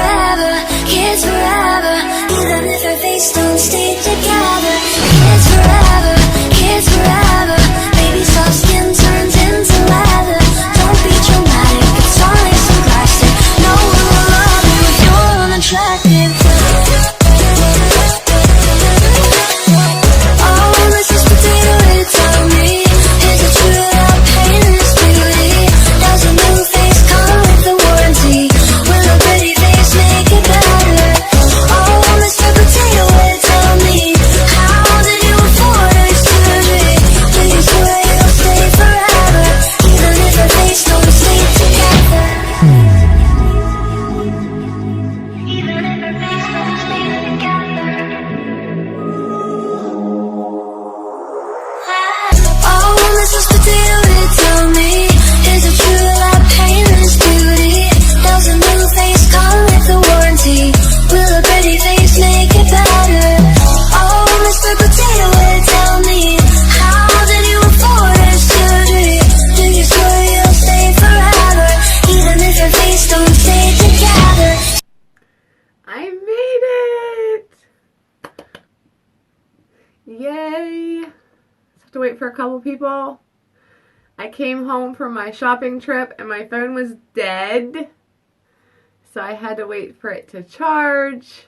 forever, kids forever. Even if our face don't stay together. Kids forever, kids forever. Baby soft skin turns into leather. Don't be dramatic, it's only some plastic. No one will love you if you're unattractive. Oh, Mrs. Potato Head, tell me, is it true that pain is beauty? Does a new face come with a warranty? Will a pretty face make it better? Oh, Mr. Potato Head, tell me, how did you afford our surgery? Do you swear you'll stay forever, even if our face don't stay together? Even if our face don't stay together. Oh, Mrs. Potato Head, tell me, is it true that pain is beauty? Does a new face come with a warranty? Will a pretty face make it better? Oh, Mr. Potato Head, tell me, how did you afford our surgery? Do you swear you'll stay forever, even if your face don't stay together? I made it! Yay! Just have to wait for a couple people. I came home from my shopping trip and my phone was dead. So I had to wait for it to charge.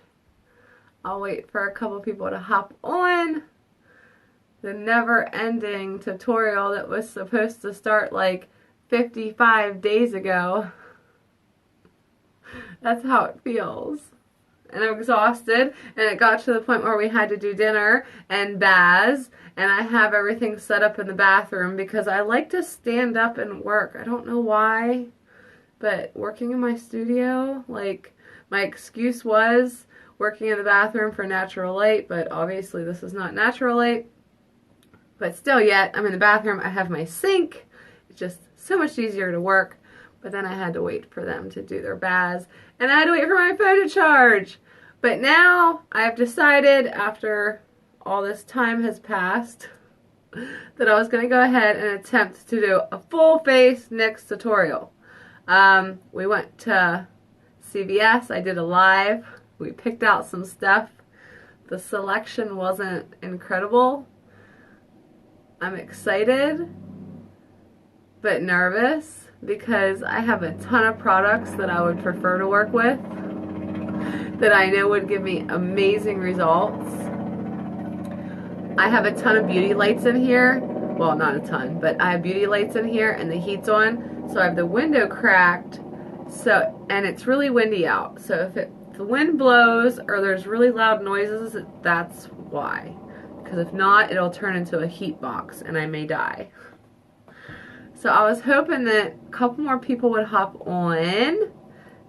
I'll wait for a couple people to hop on the never-ending tutorial that was supposed to start like 55 days ago. That's how it feels. And I'm exhausted, and it got to the point where we had to do dinner and baths, and I have everything set up in the bathroom because I like to stand up and work. I don't know why, but working in my studio, like, my excuse was working in the bathroom for natural light, but obviously this is not natural light. But still yet, I'm in the bathroom, I have my sink. It's just so much easier to work. But then I had to wait for them to do their baths, and I had to wait for my phone to charge. But now I've decided, after all this time has passed, that I was going to go ahead and attempt to do a full face NYX tutorial. We went to CVS. I did a live. We picked out some stuff. The selection wasn't incredible. I'm excited, but nervous, because I have a ton of products that I would prefer to work with that I know would give me amazing results. I have a ton of beauty lights in here. Well, not a ton, but I have beauty lights in here and the heat's on. So I have the window cracked, and it's really windy out. So if the wind blows or there's really loud noises, that's why. Because if not, it'll turn into a heat box and I may die. So I was hoping that a couple more people would hop on and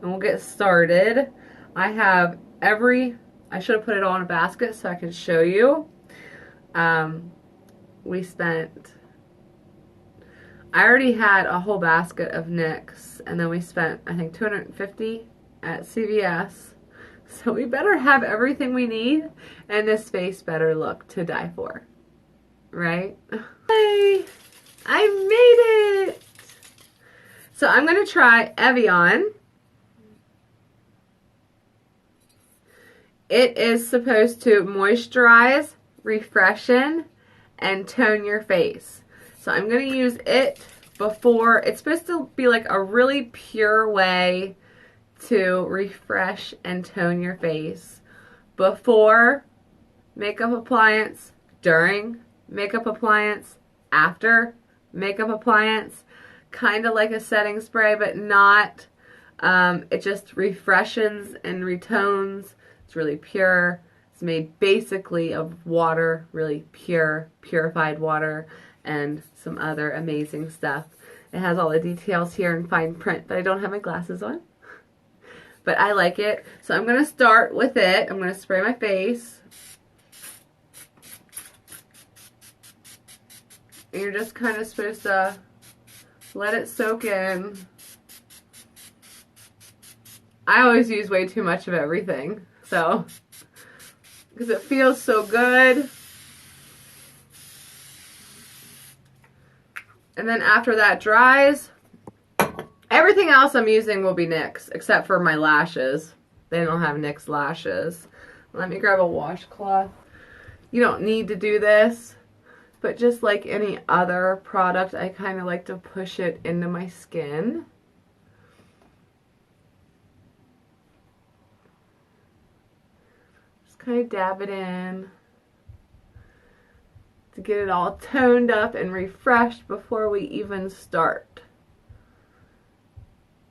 we'll get started. I have I should have put it all in a basket so I can show you. I already had a whole basket of NYX, and then we spent, I think, $250 at CVS. So we better have everything we need, and this face better look to die for. Right? Hey! I made it! So I'm going to try Evian. It is supposed to moisturize, refreshen, and tone your face. So I'm going to use it before. It's supposed to be like a really pure way to refresh and tone your face before makeup appliance, during makeup appliance, after makeup appliance. Kind of like a setting spray, but not. It just refreshes and retones. It's really pure. It's made basically of water, really pure, purified water, and some other amazing stuff. It has all the details here in fine print, but I don't have my glasses on. But I like it. So I'm going to start with it. I'm going to spray my face. And you're just kind of supposed to let it soak in. I always use way too much of everything. So, because it feels so good. And then after that dries, everything else I'm using will be NYX, except for my lashes. They don't have NYX lashes. Let me grab a washcloth. You don't need to do this, but just like any other product, I kind of like to push it into my skin. Just kind of dab it in to get it all toned up and refreshed before we even start.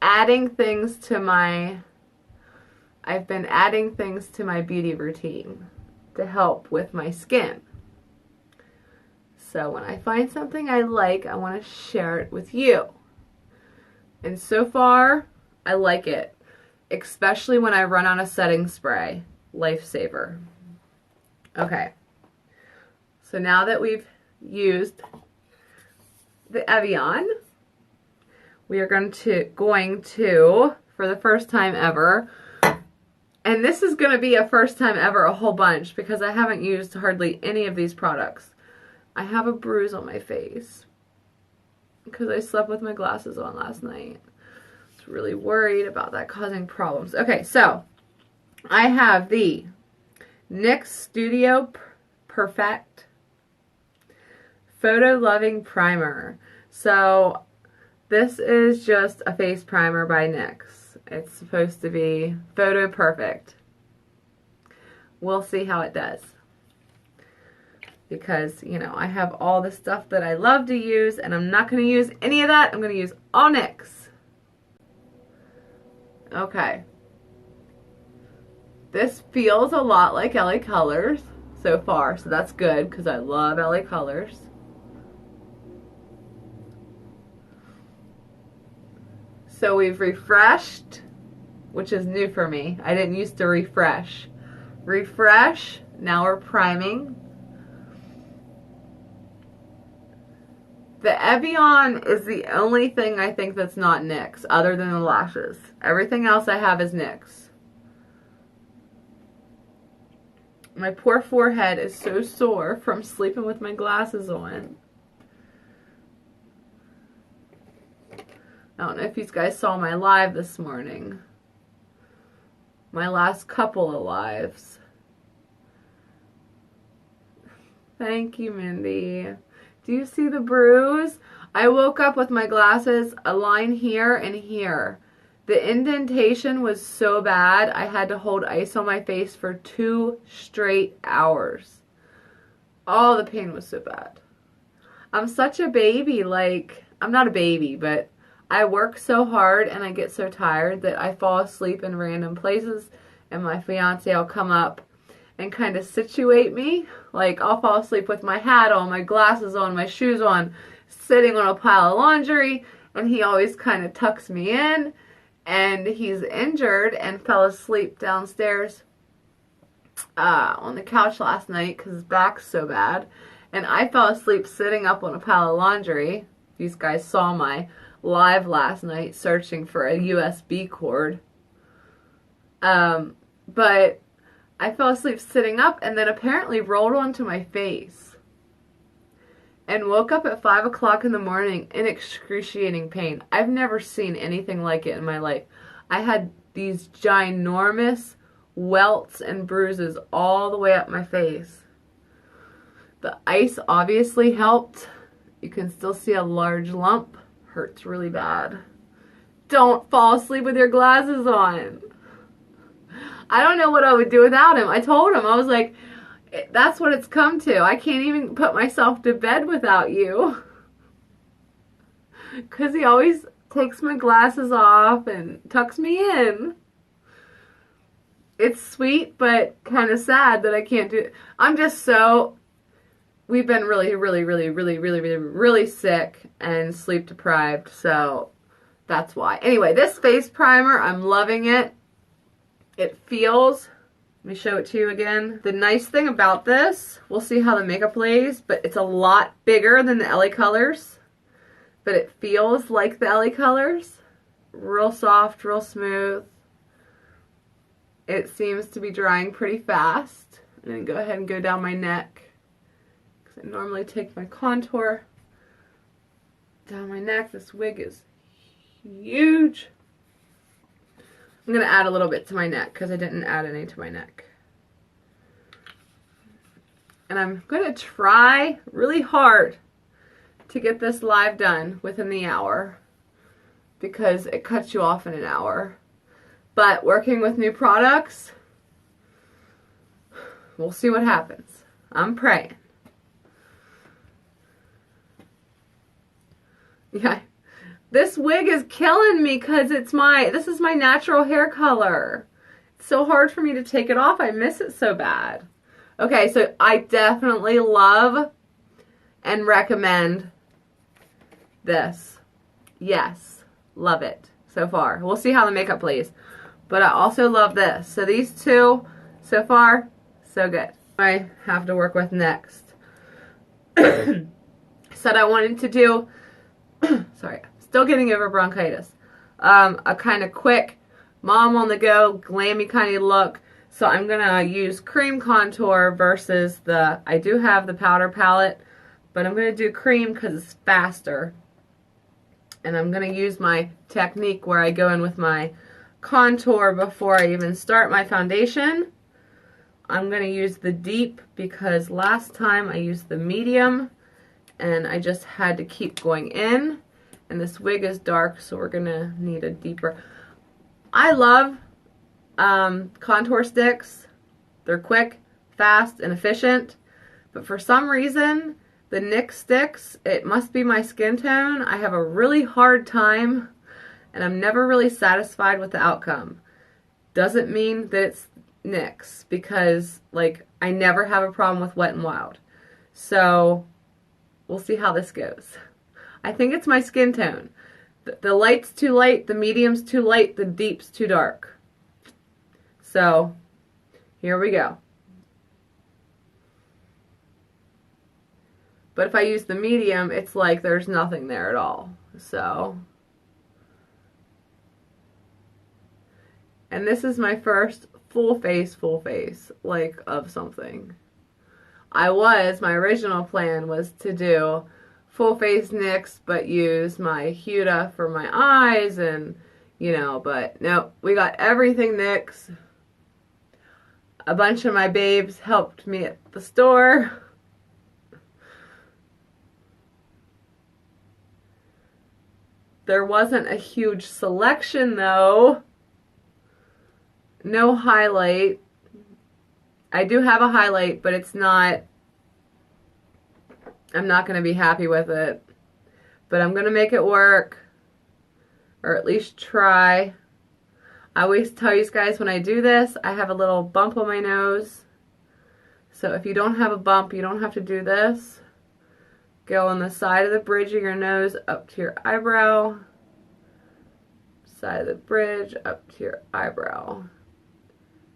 Adding things to my, I've been adding things to my beauty routine to help with my skin. So when I find something I like, I want to share it with you. And so far, I like it. Especially when I run out of setting spray. Lifesaver. Okay. So now that we've used the Evian, we are going to, for the first time ever, and this is going to be a first time ever a whole bunch because I haven't used hardly any of these products. I have a bruise on my face because I slept with my glasses on last night. I was really worried about that causing problems. Okay, so I have the NYX Studio Perfect Photo Loving Primer. So this is just a face primer by NYX. It's supposed to be photo perfect. We'll see how it does. Because, you know, I have all the stuff that I love to use, and I'm not going to use any of that. I'm going to use all NYX. Okay. This feels a lot like LA Colors so far, so that's good because I love LA Colors. So we've refreshed, which is new for me. I didn't used to refresh. Refresh, now we're priming. The Evian is the only thing I think that's not NYX, other than the lashes. Everything else I have is NYX. My poor forehead is so sore from sleeping with my glasses on. I don't know if you guys saw my live this morning. My last couple of lives. Thank you, Mindy. Do you see the bruise? I woke up with my glasses, a line here and here. The indentation was so bad, I had to hold ice on my face for 2 straight hours. Oh, the pain was so bad. I'm such a baby, like, I'm not a baby, but I work so hard and I get so tired that I fall asleep in random places, and my fiance will come up and kind of situate me. Like, I'll fall asleep with my hat on, my glasses on, my shoes on, sitting on a pile of laundry, and he always kind of tucks me in. And he's injured and fell asleep downstairs on the couch last night because his back's so bad. And I fell asleep sitting up on a pile of laundry. These guys saw my live last night searching for a USB cord. But I fell asleep sitting up and then apparently rolled onto my face. And woke up at 5 o'clock in the morning in excruciating pain. I've never seen anything like it in my life. I had these ginormous welts and bruises all the way up my face. The ice obviously helped. You can still see a large lump. Hurts really bad. Don't fall asleep with your glasses on. I don't know what I would do without him. I told him, I was like, that's what it's come to. I can't even put myself to bed without you. Because he always takes my glasses off and tucks me in. It's sweet, but kind of sad that I can't do it. I'm just so... We've been really sick and sleep deprived, so that's why. Anyway, this face primer, I'm loving it. It feels... Let me show it to you again. The nice thing about this, we'll see how the makeup lays, but it's a lot bigger than the LA Colors. But it feels like the LA Colors. Real soft, real smooth. It seems to be drying pretty fast. I'm going to go ahead and go down my neck. Because I normally take my contour down my neck. This wig is huge. I'm going to add a little bit to my neck because I didn't add any to my neck. And I'm going to try really hard to get this live done within the hour because it cuts you off in an hour. But working with new products, we'll see what happens. I'm praying. Yeah. This wig is killing me because this is my natural hair color. It's so hard for me to take it off. I miss it so bad. Okay, so I definitely love and recommend this. Yes, love it so far. We'll see how the makeup plays. But I also love this. So these two, so far, so good. I have to work with next. Said I wanted to do, sorry, still getting over bronchitis. A kind of quick, mom on the go, glammy kind of look. So I'm going to use cream contour versus I do have the powder palette, but I'm going to do cream because it's faster. And I'm going to use my technique where I go in with my contour before I even start my foundation. I'm going to use the deep because last time I used the medium and I just had to keep going in. And this wig is dark, so we're going to need a deeper. I love contour sticks. They're quick, fast, and efficient. But for some reason, the Nyx sticks, it must be my skin tone. I have a really hard time, and I'm never really satisfied with the outcome. Doesn't mean that it's Nyx, because like I never have a problem with Wet n Wild. So we'll see how this goes. I think it's my skin tone. The light's too light, the medium's too light, the deep's too dark. So here we go. But if I use the medium, it's like there's nothing there at all. So, and this is my first full face, like of something. My original plan was to do full face NYX, but use my Huda for my eyes and, you know, but no, we got everything NYX. A bunch of my babes helped me at the store. There wasn't a huge selection though. No highlight. I do have a highlight, but it's not, I'm not going to be happy with it. But I'm going to make it work. Or at least try. I always tell you guys when I do this, I have a little bump on my nose. So if you don't have a bump, you don't have to do this. Go on the side of the bridge of your nose up to your eyebrow. Side of the bridge up to your eyebrow.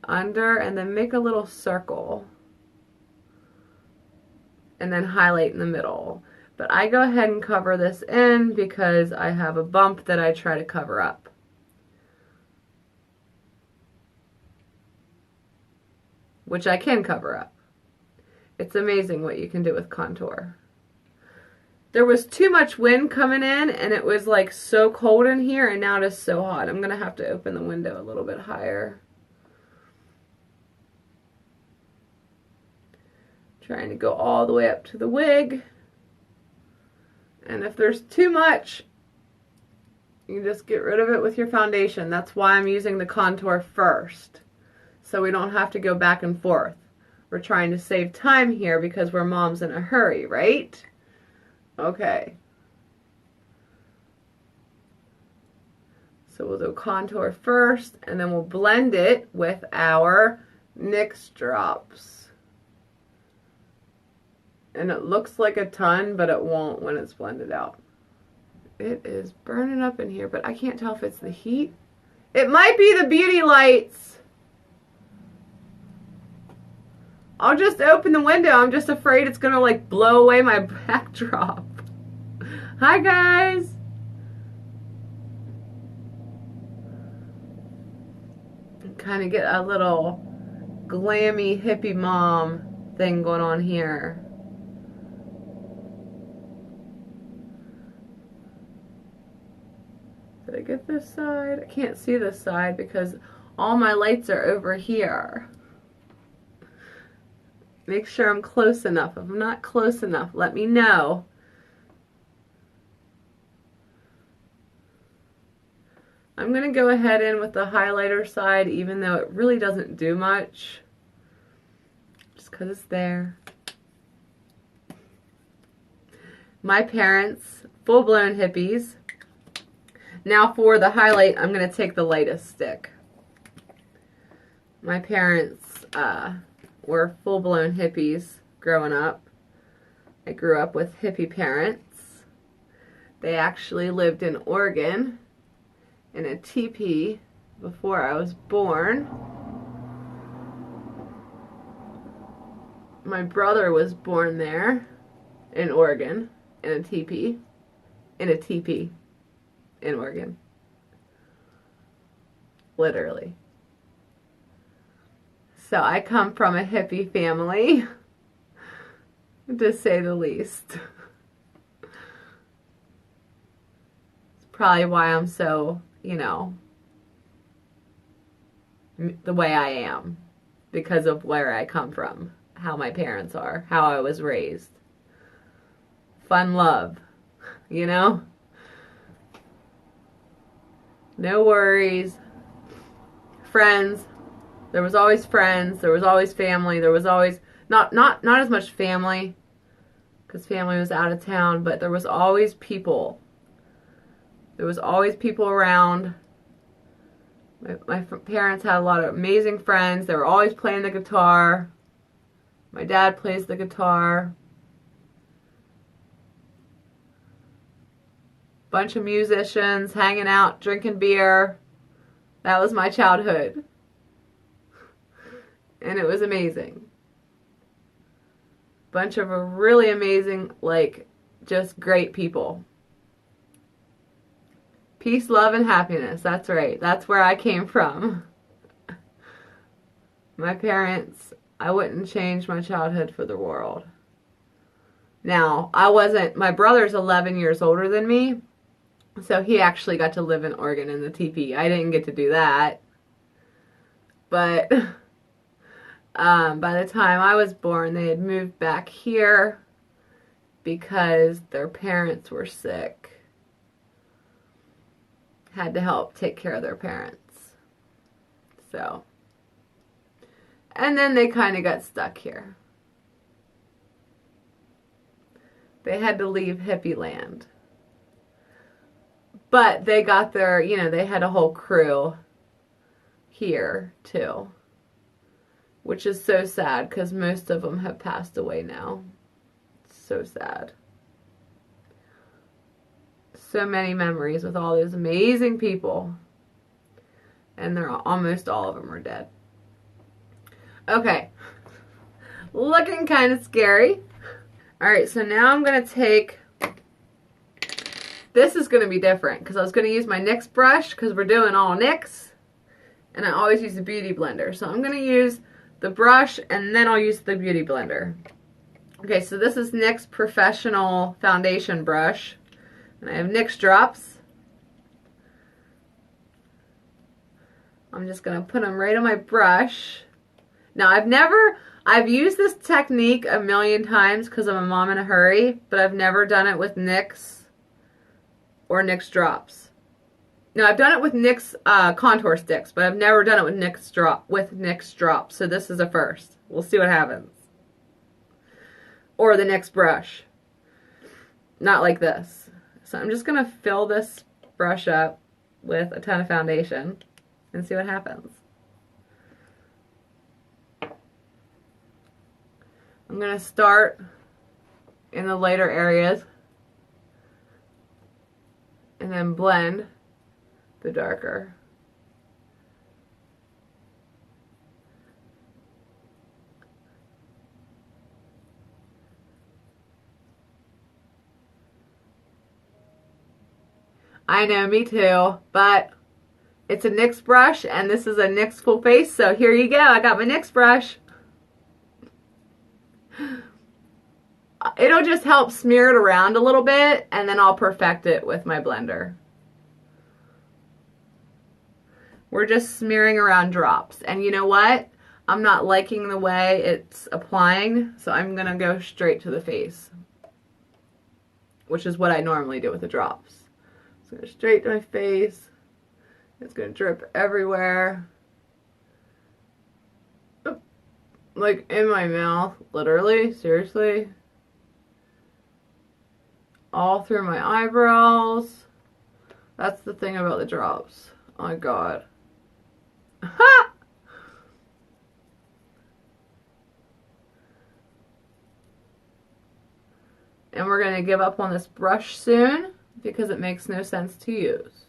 Under, and then make a little circle. And then highlight in the middle. But I go ahead and cover this in because I have a bump that I try to cover up. Which I can cover up. It's amazing what you can do with contour. There was too much wind coming in and it was like so cold in here, and now it is so hot. I'm going to have to open the window a little bit higher. Trying to go all the way up to the wig. And if there's too much, you can just get rid of it with your foundation. That's why I'm using the contour first. So we don't have to go back and forth. We're trying to save time here because we're moms in a hurry, right? Okay. So we'll do contour first, and then we'll blend it with our NYX drops. And it looks like a ton, but it won't when it's blended out. It is burning up in here, but I can't tell if it's the heat. It might be the beauty lights. I'll just open the window. I'm just afraid it's gonna like blow away my backdrop. Hi guys. Kind of get a little glammy hippie mom thing going on here. Did I get this side? I can't see this side because all my lights are over here. Make sure I'm close enough. If I'm not close enough, let me know. I'm going to go ahead in with the highlighter side, even though it really doesn't do much. Just because it's there. My parents, full-blown hippies. Now for the highlight, I'm going to take the lightest stick. My parents were full-blown hippies growing up. I grew up with hippie parents. They actually lived in Oregon in a teepee before I was born. My brother was born there in Oregon in a teepee. In Oregon. Literally. So I come from a hippie family, to say the least. It's probably why I'm so, you know, the way I am. Because of where I come from, how my parents are, how I was raised. Fun love, you know? No worries. Friends. There was always friends. There was always family. There was always not as much family because family was out of town, but there was always people. There was always people around. My parents had a lot of amazing friends. They were always playing the guitar. My dad plays the guitar. Bunch of musicians hanging out, drinking beer. That was my childhood. And it was amazing. Bunch of really amazing, like, just great people. Peace, love, and happiness. That's right. That's where I came from. My parents, I wouldn't change my childhood for the world. Now, my brother's 11 years older than me. So he actually got to live in Oregon in the teepee. I didn't get to do that. But by the time I was born, they had moved back here because their parents were sick. Had to help take care of their parents. So. And then they kind of got stuck here. They had to leave hippie land. But they got their, you know, they had a whole crew here, too. Which is so sad, because most of them have passed away now. So sad. So many memories with all those amazing people. And almost all of them are dead. Okay. Looking kind of scary. Alright, so now I'm going to take... This is going to be different because I was going to use my NYX brush because we're doing all NYX. And I always use a beauty blender. So I'm going to use the brush and then I'll use the beauty blender. Okay, so this is NYX Professional Foundation Brush. And I have NYX drops. I'm just going to put them right on my brush. Now I've used this technique a million times because I'm a mom in a hurry, but I've never done it with NYX or NYX drops. No, I've done it with NYX contour sticks, but I've never done it with NYX drops. So this is a first. We'll see what happens. Or the NYX brush. Not like this. So I'm just going to fill this brush up with a ton of foundation and see what happens. I'm going to start in the lighter areas and then blend the darker. I know, me too, but it's a NYX brush and this is a NYX full face, so here you go. I got my NYX brush. It'll just help smear it around a little bit and then I'll perfect it with my blender. We're just smearing around drops. And you know what? I'm not liking the way it's applying, so I'm going to go straight to the face, which is what I normally do with the drops. So go straight to my face. It's going to drip everywhere. Like in my mouth, literally, seriously. All through my eyebrows. That's the thing about the drops. Oh my god. Ha! And we're going to give up on this brush soon because it makes no sense to use.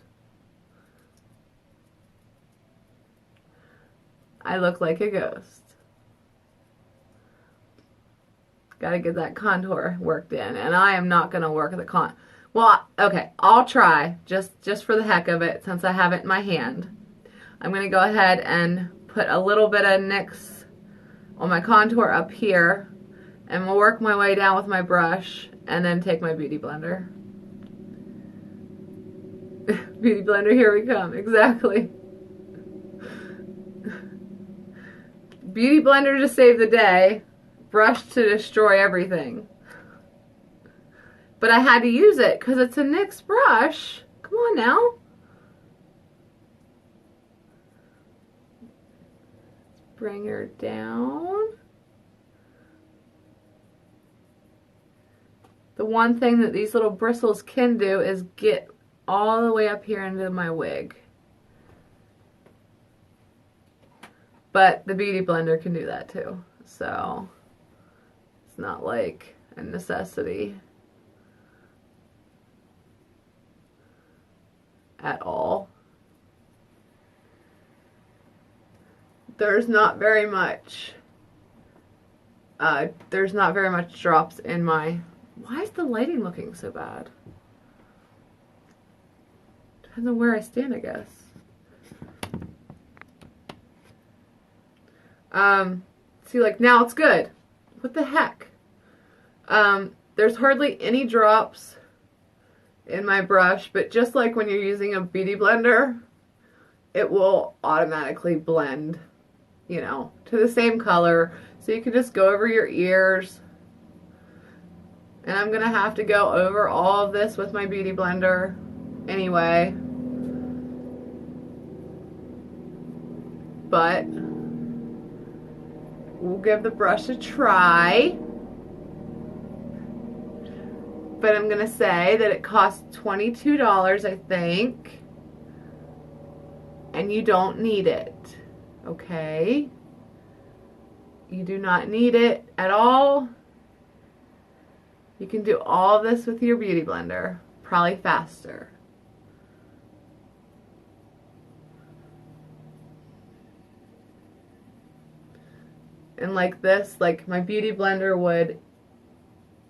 I look like a ghost. Got to get that contour worked in, and I am not going to work the well, okay, I'll try just for the heck of it since I have it in my hand. I'm going to go ahead and put a little bit of NYX on my contour up here, and we'll work my way down with my brush and then take my beauty blender. Beauty blender, here we come. Exactly. Beauty blender to save the day. Brush to destroy everything. But I had to use it because it's a NYX brush. Come on now. Let's bring her down. The one thing that these little bristles can do is get all the way up here into my wig. But the beauty blender can do that too. So it's not like a necessity at all. There's not very much drops in my... Why is the lighting looking so bad? Depends on where I stand, I guess. See, like, now it's good. What the heck? There's hardly any drops in my brush, but just like when you're using a beauty blender, it will automatically blend, you know, to the same color. So you can just go over your ears. And I'm going to have to go over all of this with my beauty blender anyway. But we'll give the brush a try. But I'm going to say that it costs $22, I think. And you don't need it. Okay? You do not need it at all. You can do all of this with your beauty blender. Probably faster. And like this, like my beauty blender would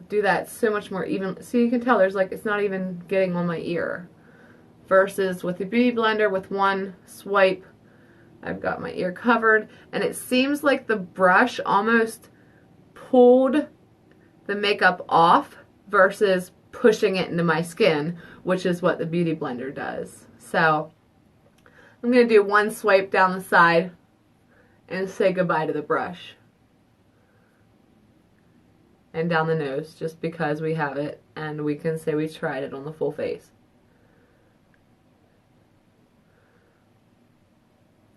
do that so much more even. So you can tell there's like, it's not even getting on my ear. Versus with the beauty blender, with one swipe, I've got my ear covered. And it seems like the brush almost pulled the makeup off versus pushing it into my skin, which is what the beauty blender does. So I'm going to do one swipe down the side and say goodbye to the brush. And down the nose, just because we have it and we can say we tried it on the full face.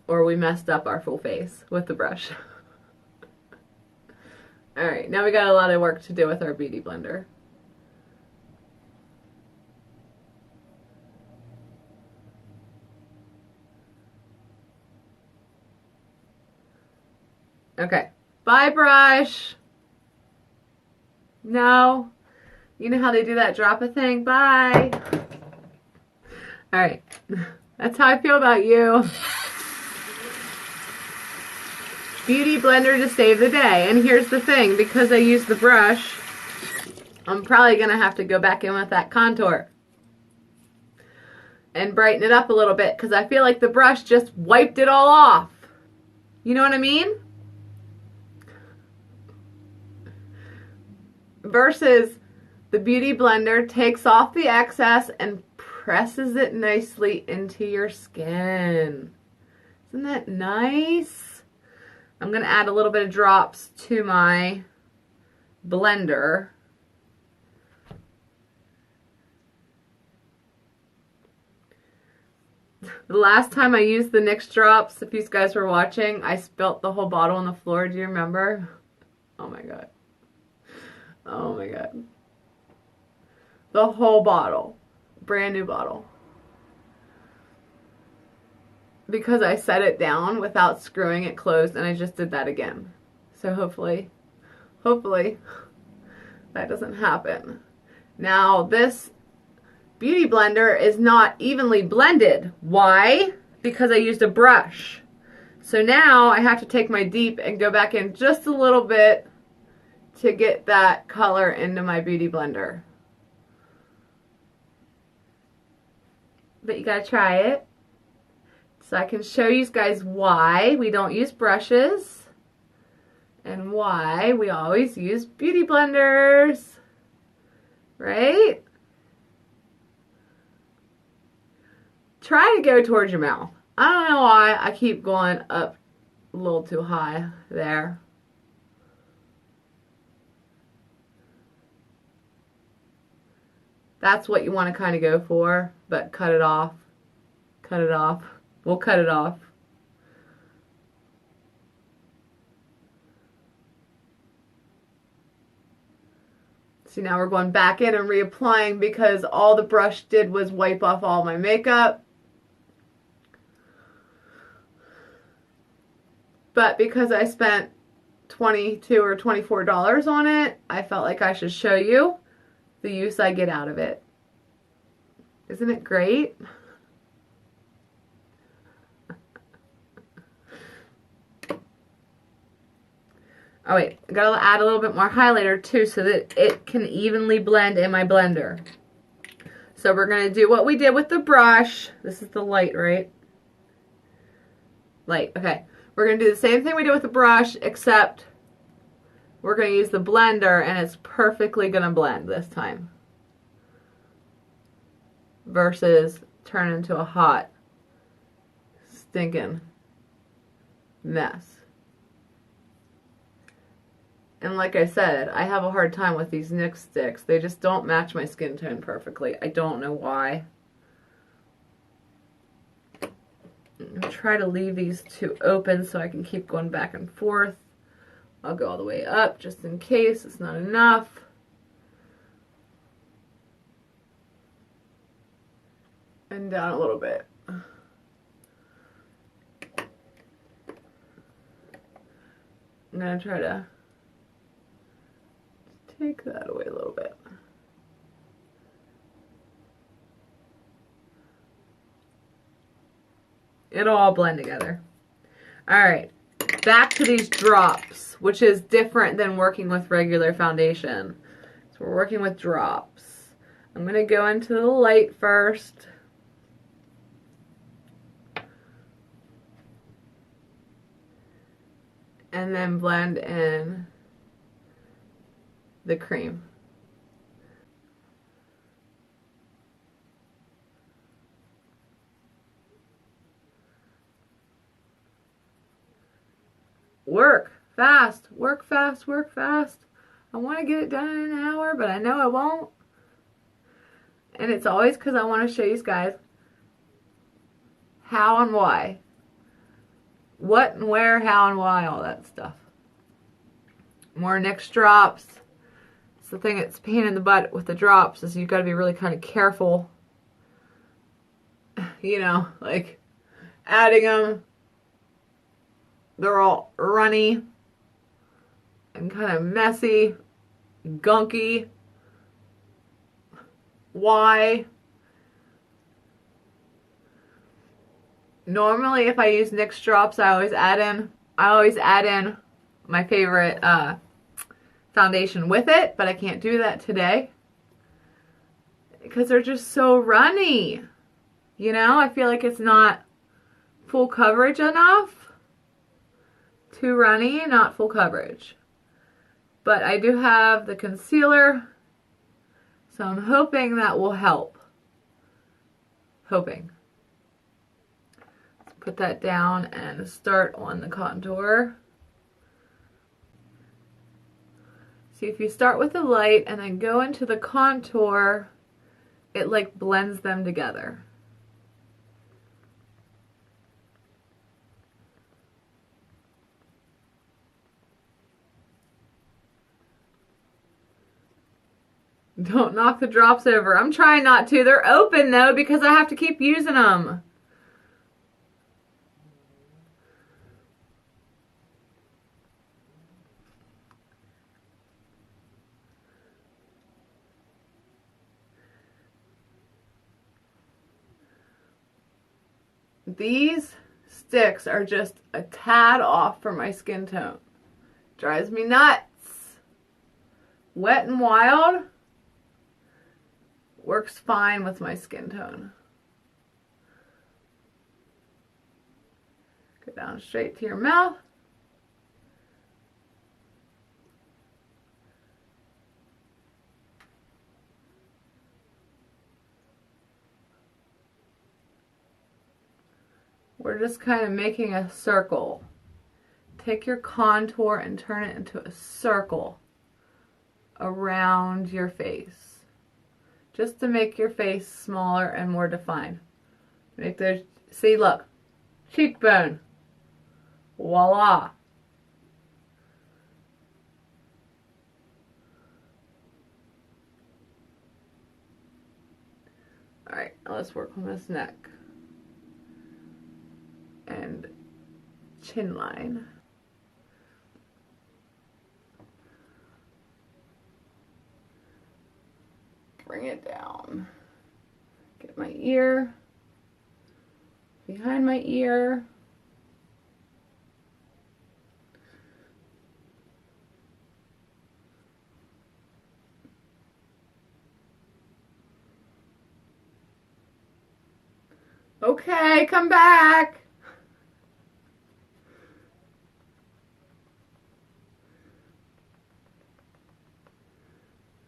Or we messed up our full face with the brush. Alright, now we got a lot of work to do with our beauty blender. Okay, bye brush. No. You know how they do that drop a thing? Bye. Alright, that's how I feel about you. Beauty blender to save the day. And here's the thing, because I used the brush, I'm probably going to have to go back in with that contour and brighten it up a little bit, because I feel like the brush just wiped it all off. You know what I mean? Versus the beauty blender takes off the excess and presses it nicely into your skin. Isn't that nice? I'm going to add a little bit of drops to my blender. The last time I used the NYX drops, if you guys were watching, I spilt the whole bottle on the floor. Do you remember? Oh my god. Oh my god. The whole bottle. Brand new bottle. Because I set it down without screwing it closed, and I just did that again. So hopefully that doesn't happen. Now this beauty blender is not evenly blended. Why? Because I used a brush. So now I have to take my deep and go back in just a little bit to get that color into my beauty blender. But you gotta try it. So I can show you guys why we don't use brushes and why we always use beauty blenders. Right? Try to go towards your mouth. I don't know why I keep going up a little too high there. That's what you want to kind of go for, but cut it off. Cut it off. We'll cut it off. See, now we're going back in and reapplying because all the brush did was wipe off all my makeup. But because I spent $22 or $24 on it, I felt like I should show you the use I get out of it. Isn't it great? Oh wait, I gotta add a little bit more highlighter too so that it can evenly blend in my blender. So we're gonna do what we did with the brush. This is the light, right? Light, okay. We're gonna do the same thing we did with the brush, except we're gonna use the blender and it's perfectly gonna blend this time. Versus turn into a hot, stinking mess. And like I said, I have a hard time with these NYX sticks. They just don't match my skin tone perfectly. I don't know why. I'll try to leave these two open so I can keep going back and forth. I'll go all the way up just in case it's not enough. And down a little bit. I'm going to try to take that away a little bit. It'll all blend together. Alright, back to these drops, which is different than working with regular foundation. So we're working with drops. I'm going to go into the light first. And then blend in the cream. Work fast, work fast, work fast. I want to get it done in an hour, but I know I won't. And it's always because I want to show you guys how and why. What and where, how and why, all that stuff. More NYX drops. It's the thing that's a pain in the butt with the drops is you got to be really kind of careful. You know, like adding them. They're all runny and kind of messy, gunky. Why? Normally, if I use NYX drops, I always add in my favorite foundation with it, but I can't do that today because they're just so runny. You know, I feel like it's not full coverage enough. Too runny, not full coverage. But I do have the concealer, so I'm hoping that will help. Hoping. Let's put that down and start on the contour. See, if you start with the light and then go into the contour, it like blends them together. Don't knock the drops over. I'm trying not to. They're open though because I have to keep using them. These sticks are just a tad off for my skin tone. Drives me nuts. Wet and Wild works fine with my skin tone. Go down straight to your mouth. We're just kind of making a circle. Take your contour and turn it into a circle around your face, just to make your face smaller and more defined. Make those, see, look, cheekbone, voila. All right, now let's work on this neck and chin line. Bring it down. Get my ear, behind my ear. Okay, come back.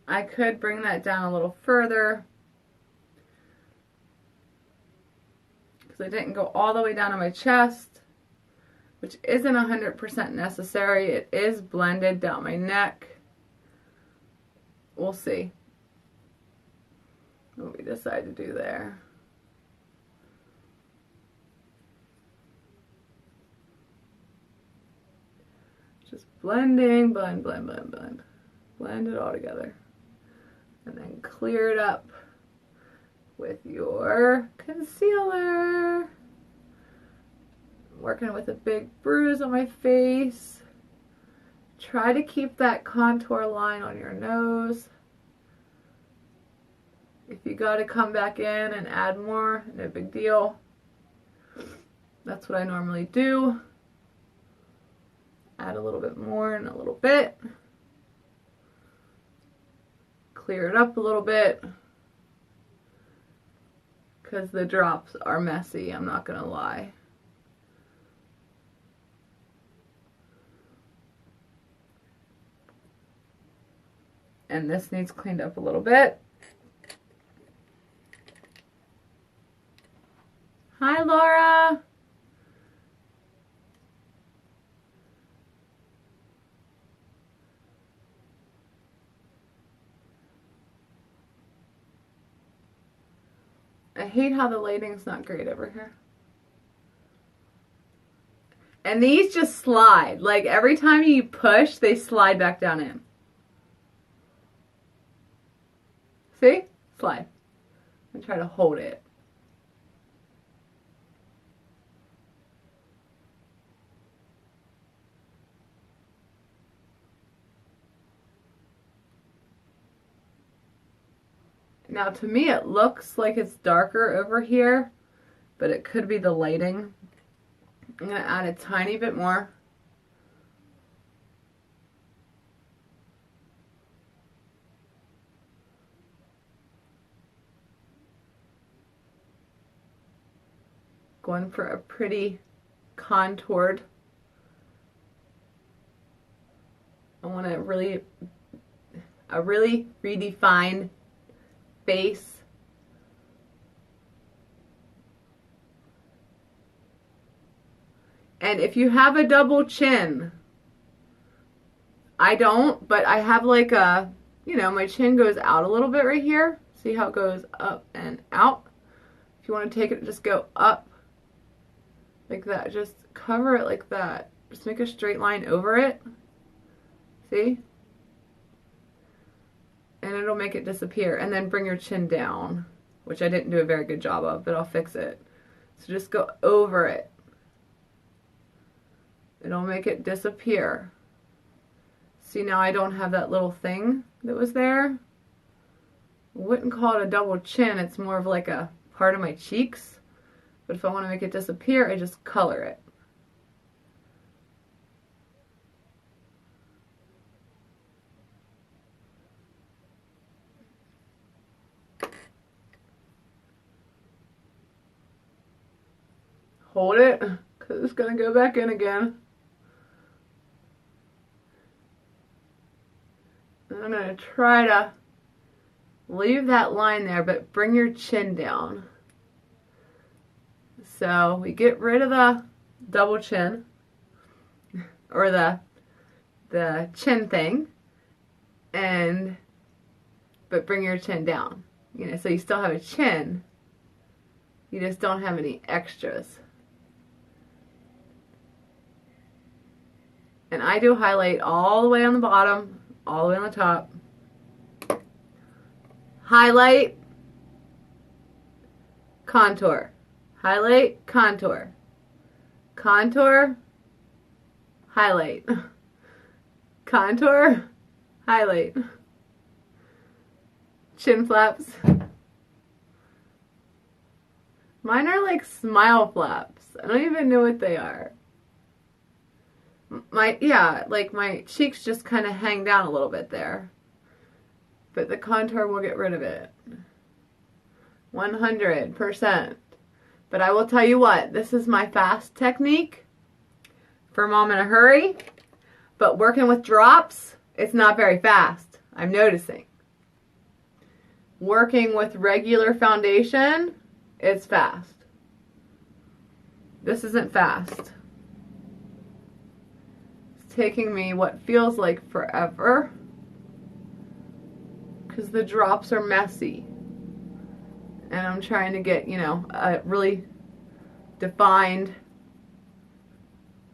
I could bring that down a little further because I didn't go all the way down to my chest, which isn't 100% necessary. It is blended down my neck. We'll see what we decide to do there. Just blending, blend, blend, blend, blend. Blend it all together. And then clear it up with your concealer. Working with a big bruise on my face. Try to keep that contour line on your nose. If you got to come back in and add more, no big deal. That's what I normally do. Add a little bit more in a little bit. Clear it up a little bit because the drops are messy, I'm not gonna lie. And this needs cleaned up a little bit. Hi, Laura. I hate how the lighting's not great over here. And these just slide. Like every time you push, they slide back down in. See? Slide. And try to hold it. Now to me it looks like it's darker over here, but it could be the lighting. I'm going to add a tiny bit more. Going for a pretty contoured. I want a really redefined face. And if you have a double chin, I don't, but I have like a, you know, my chin goes out a little bit right here. See how it goes up and out? If you want to take it, just go up like that. Just cover it like that. Just make a straight line over it. See? And it'll make it disappear. And then bring your chin down, which I didn't do a very good job of, but I'll fix it. So just go over it. It'll make it disappear. See, now I don't have that little thing that was there. I wouldn't call it a double chin. It's more of like a part of my cheeks. But if I want to make it disappear, I just color it. Hold it, because it's going to go back in again. And I'm going to try to leave that line there, but bring your chin down. So we get rid of the double chin, or the chin thing, but bring your chin down. You know, so you still have a chin, you just don't have any extras. And I do highlight all the way on the bottom, all the way on the top. Highlight, contour. Highlight, contour. Contour, highlight. Contour, highlight. Chin flaps. Mine are like smile flaps. I don't even know what they are. Like my cheeks just kind of hang down a little bit there. But the contour will get rid of it. 100%. But I will tell you what, this is my fast technique for mom in a hurry. But working with drops, it's not very fast, I'm noticing. Working with regular foundation, it's fast. This isn't fast. Taking me what feels like forever because the drops are messy and I'm trying to get, you know, a really defined,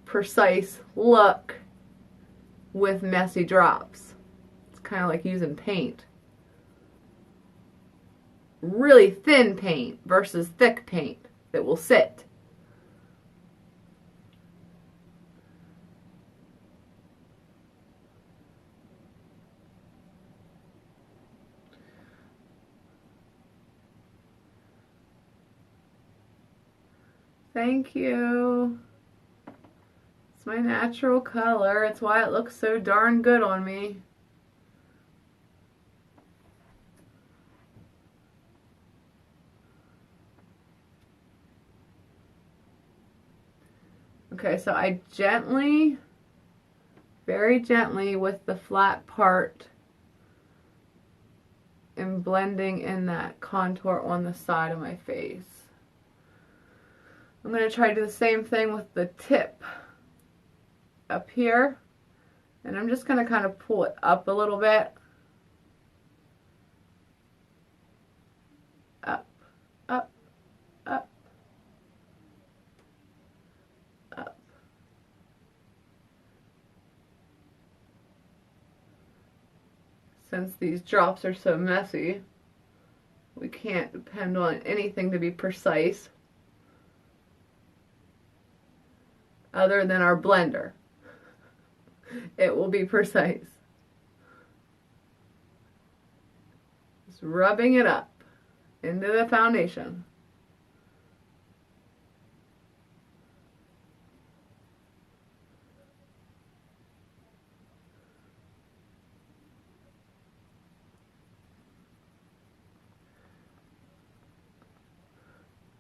precise look with messy drops. It's kind of like using paint. Really thin paint versus thick paint that will sit. Thank you. It's my natural color. It's why it looks so darn good on me. Okay, so I gently, very gently with the flat part am blending in that contour on the side of my face. I'm going to try to do the same thing with the tip up here. And I'm just going to kind of pull it up a little bit. Up, up, up, up. Since these drops are so messy, we can't depend on anything to be precise. Other than our blender. It will be precise. Just rubbing it up into the foundation.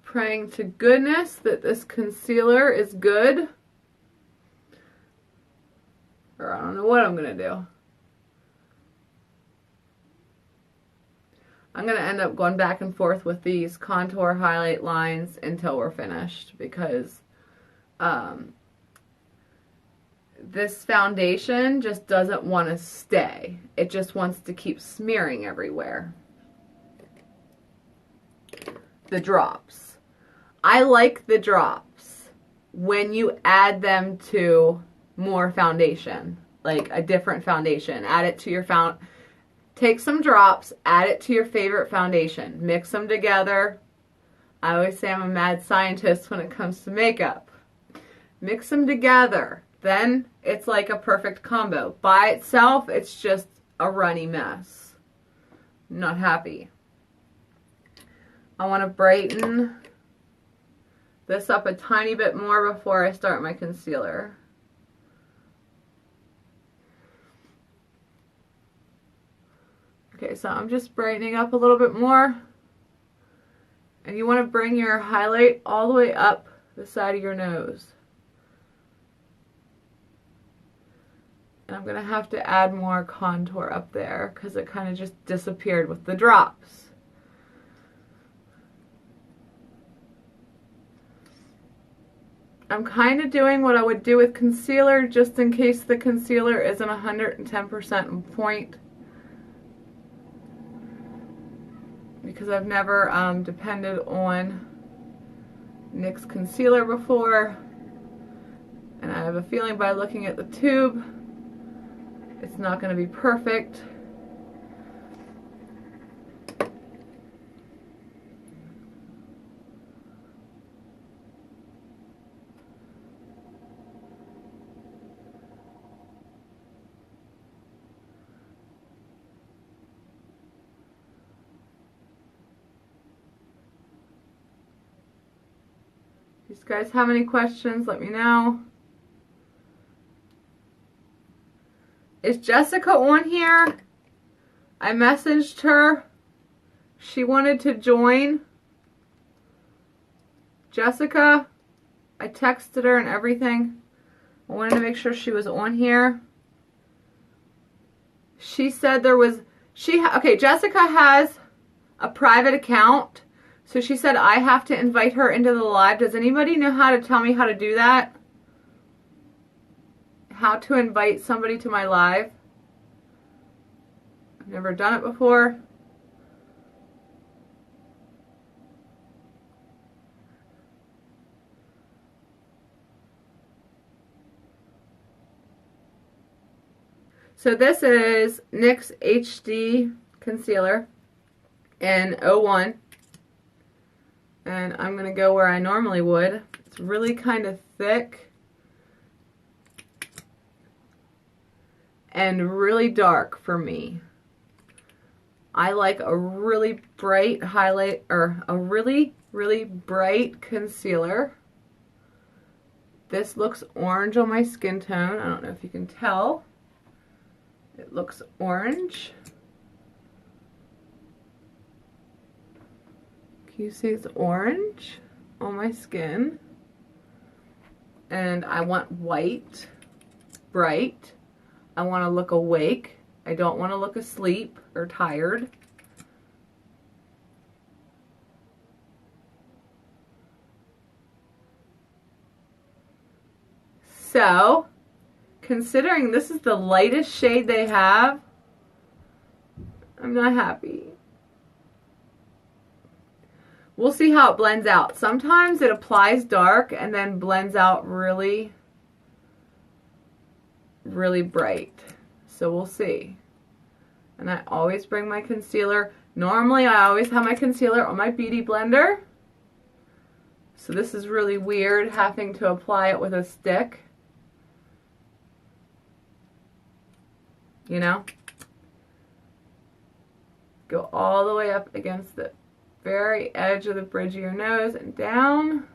Praying to goodness that this concealer is good. Or I don't know what I'm going to do. I'm going to end up going back and forth with these contour highlight lines until we're finished because this foundation just doesn't want to stay. It just wants to keep smearing everywhere. The drops. I like the drops when you add them to more foundation, like a different foundation. Add it to your take some drops, add it to your favorite foundation, mix them together. I always say I'm a mad scientist when it comes to makeup. Mix them together, then it's like a perfect combo. By itself, it's just a runny mess. I'm not happy. I want to brighten this up a tiny bit more before I start my concealer. Okay, so I'm just brightening up a little bit more. And you want to bring your highlight all the way up the side of your nose. And I'm going to have to add more contour up there because it kind of just disappeared with the drops. I'm kind of doing what I would do with concealer just in case the concealer isn't 110% on point. Because I've never depended on NYX concealer before. And I have a feeling by looking at the tube, it's not going to be perfect. If you guys have any questions, let me know. Is Jessica on here? I messaged her. She wanted to join. Jessica, I texted her and everything. I wanted to make sure she was on here. She said there was, okay, Jessica has a private account. So she said I have to invite her into the live. Does anybody know how to tell me how to do that? How to invite somebody to my live? I've never done it before. So this is NYX HD Concealer in 01. And I'm going to go where I normally would. It's really kind of thick and really dark for me. I like a really bright highlight, or a really, really bright concealer. This looks orange on my skin tone. I don't know if you can tell. It looks orange. Can you see it's orange on my skin? And I want white, bright. I want to look awake. I don't want to look asleep or tired. So, considering this is the lightest shade they have, I'm not happy. We'll see how it blends out. Sometimes it applies dark and then blends out really, really bright. So we'll see. And I always bring my concealer. Normally I always have my concealer on my beauty blender. So this is really weird having to apply it with a stick. You know? Go all the way up against the very edge of the bridge of your nose and down.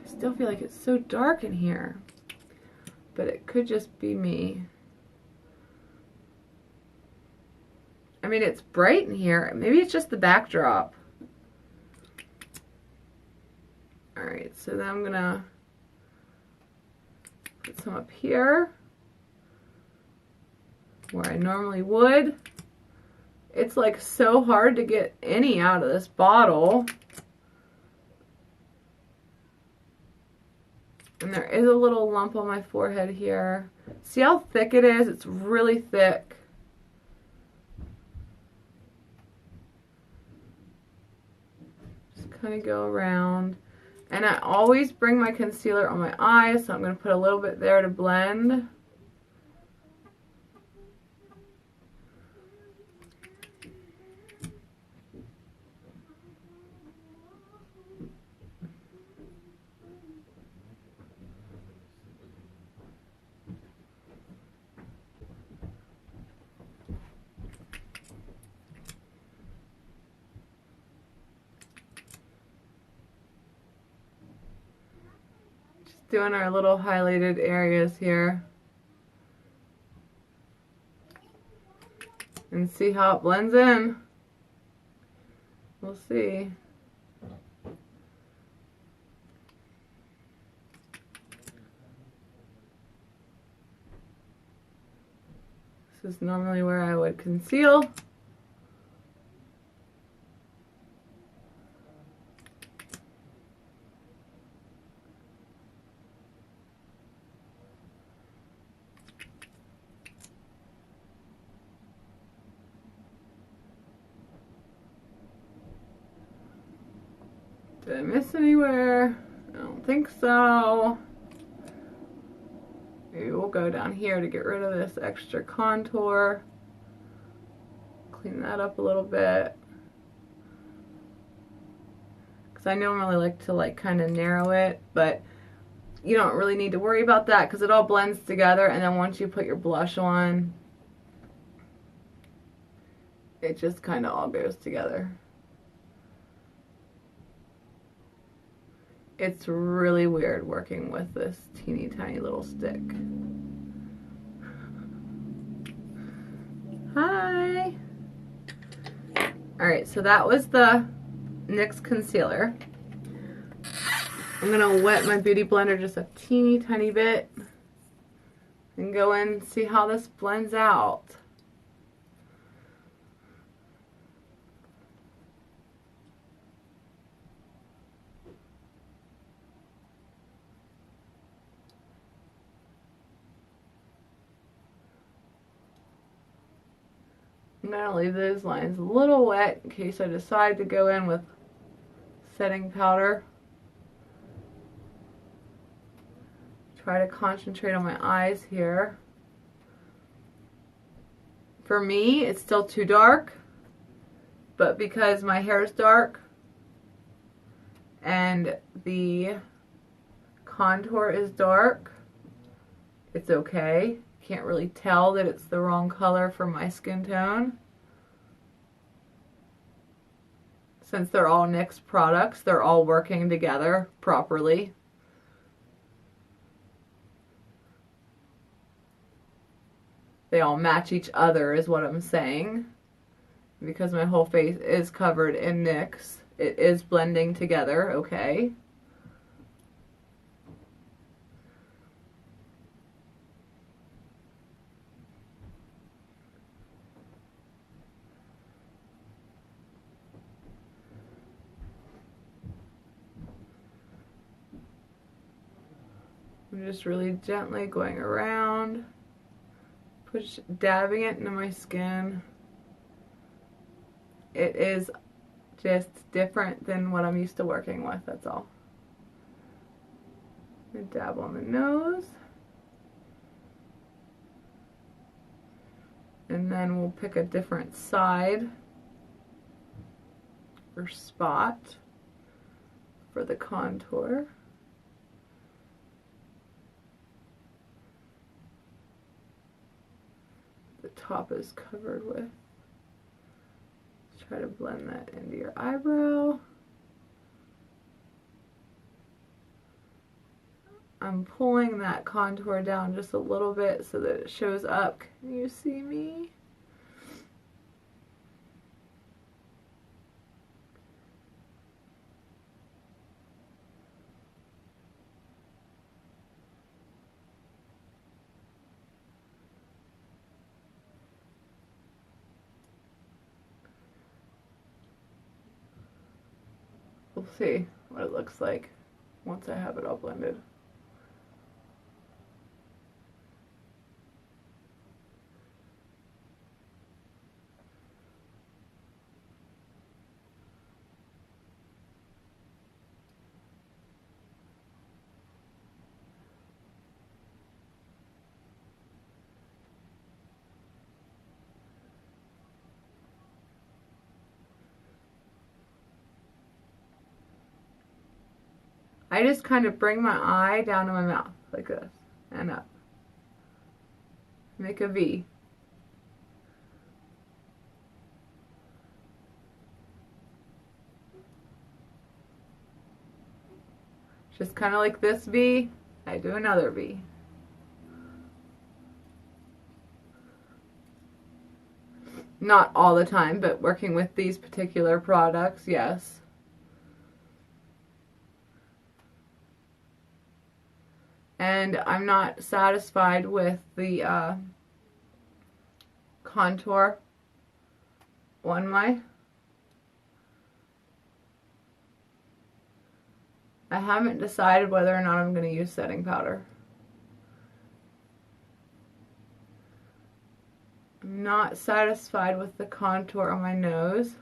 I still feel like it's so dark in here, but it could just be me. I mean, it's bright in here. Maybe it's just the backdrop. Alright, so then I'm gonna put some up here. where I normally would. It's like so hard to get any out of this bottle. And there is a little lump on my forehead here. See how thick it is? It's really thick. Just kind of go around. And I always bring my concealer on my eyes, so I'm going to put a little bit there to blend. Doing our little highlighted areas here. And see how it blends in. We'll see. This is normally where I would conceal. Did I miss anywhere? I don't think so. Maybe we'll go down here to get rid of this extra contour. Clean that up a little bit. Because I normally like to kind of narrow it, but you don't really need to worry about that because it all blends together, and then once you put your blush on, it just kind of all goes together. It's really weird working with this teeny tiny little stick. Hi! Alright, so that was the NYX concealer. I'm going to wet my beauty blender just a teeny tiny bit and go in and see how this blends out. I'm going to leave those lines a little wet in case I decide to go in with setting powder. Try to concentrate on my eyes here. For me, it's still too dark, but because my hair is dark and the contour is dark, it's okay. Can't really tell that it's the wrong color for my skin tone. Since they're all NYX products, they're all working together properly. They all match each other is what I'm saying. Because my whole face is covered in NYX, it is blending together, okay? I'm just really gently going around, dabbing it into my skin. It is just different than what I'm used to working with, that's all. I'm gonna dab on the nose. And then we'll pick a different side or spot for the contour. The top is covered with. Try to blend that into your eyebrow. I'm pulling that contour down just a little bit so that it shows up. Can you see me? We'll see what it looks like once I have it all blended. I just kind of bring my eye down to my mouth like this and up. Make a V. Just kind of like this V, I do another V. Not all the time, but working with these particular products, yes. And I'm not satisfied with the contour on my. I haven't decided whether or not I'm going to use setting powder. I'm not satisfied with the contour on my nose.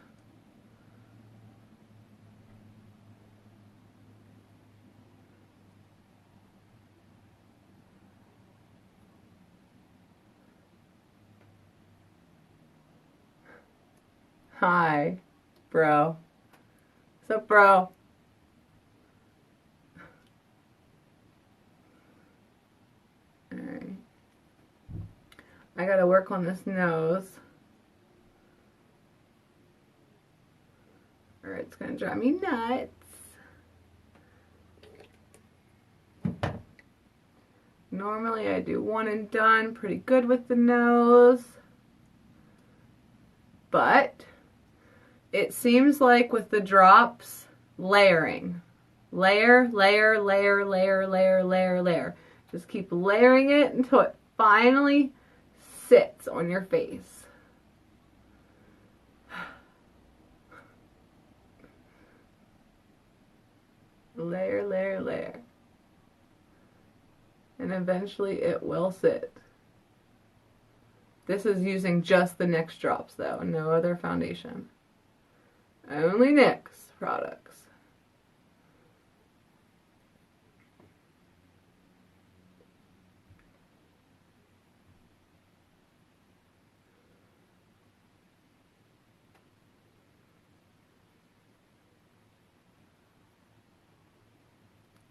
Hi, bro. What's up, bro? Alright. I gotta work on this nose, or it's gonna drive me nuts. Normally I do one and done, pretty good with the nose, but it seems like with the drops, layering. Layer, layer, layer, layer, layer, layer, layer. Just keep layering it until it finally sits on your face. Layer, layer, layer. And eventually it will sit. This is using just the NYX drops though, no other foundation. Only NYX products.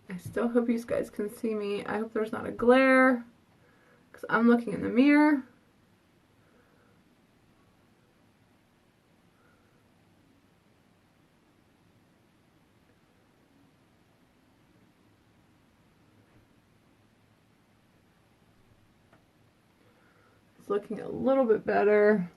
I still hope you guys can see me. I hope there's not a glare, because I'm looking in the mirror. It's looking a little bit better.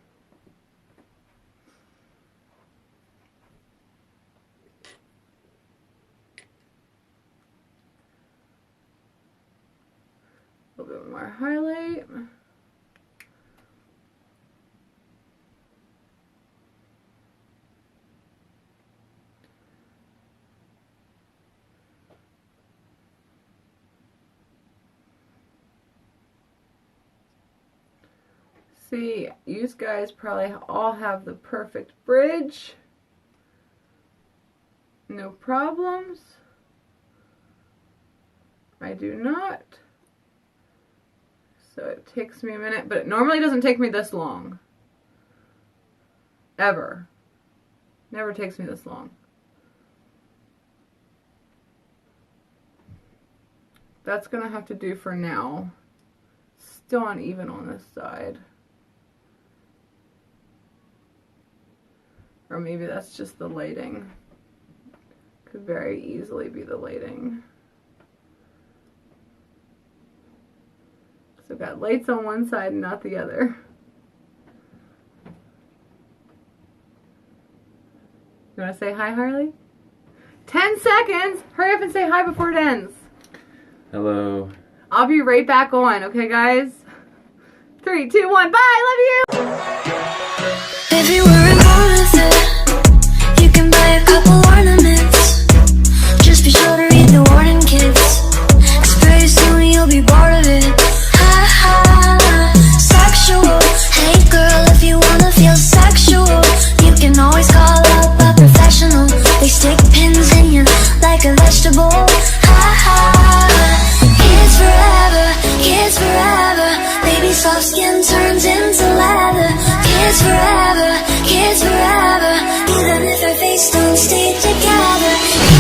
A little bit more highlight. See, you guys probably all have the perfect bridge. No problems. I do not. So it takes me a minute, but it normally doesn't take me this long. Ever. Never takes me this long. That's gonna have to do for now. Still uneven on this side. Or maybe that's just the lighting. Could very easily be the lighting. So I've got lights on one side and not the other. You want to say hi, Harley? 10 seconds! Hurry up and say hi before it ends. Hello. I'll be right back on, okay, guys? 3, 2, 1, bye! Love you! If you were born with it, you can buy a couple ornaments. skin turns into leather. Kids forever, even if our face don't stay together.